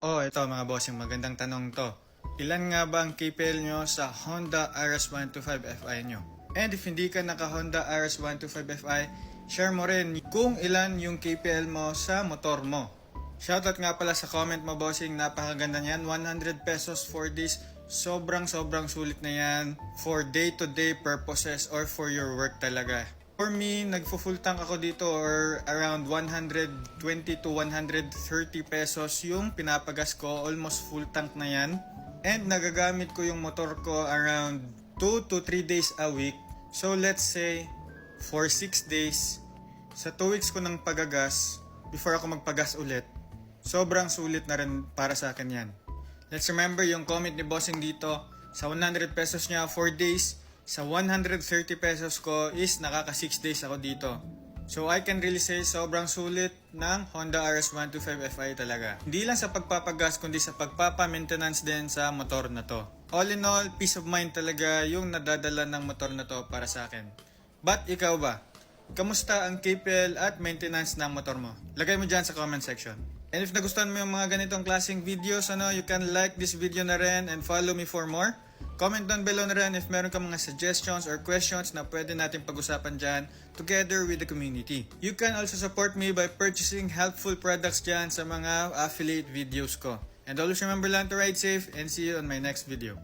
Oh, ito mga bossing, magandang tanong to. Ilan nga ba ang KPL nyo sa Honda RS125Fi nyo? And if hindi ka naka Honda RS125Fi, share mo rin kung ilan yung KPL mo sa motor mo. Shoutout nga pala sa comment mo bossing, napakaganda niyan. 100 pesos for this. Sobrang sulit na yan for day-to-day purposes or for your work talaga. For me, nagpo-full tank ako dito or around 120 to 130 pesos yung pinapagas ko. Almost full tank na yan. And nagagamit ko yung motor ko around 2 to 3 days a week. So let's say for 6 days, sa 2 weeks ko ng pagagas, before ako magpagas ulit, sobrang sulit na rin para sa akin yan. Let's remember yung comment ni Bossing dito, sa 100 pesos niya 4 days, sa 130 pesos ko is nakaka 6 days ako dito. So I can really say sobrang sulit ng Honda RS125Fi talaga. Hindi lang sa pagpapagas kundi sa pagpapa-maintenance din sa motor na to. All in all, peace of mind talaga yung nadadala ng motor na to para sa akin. But ikaw ba? Kamusta ang KPL at maintenance ng motor mo? Lagay mo dyan sa comment section. And if nagustuhan mo yung mga ganitong klaseng videos, you can like this video na rin and follow me for more. Comment down below na rin if meron ka mga suggestions or questions na pwede natin pag-usapan dyan together with the community. You can also support me by purchasing helpful products dyan sa mga affiliate videos ko. And always remember lang to ride safe and see you on my next video.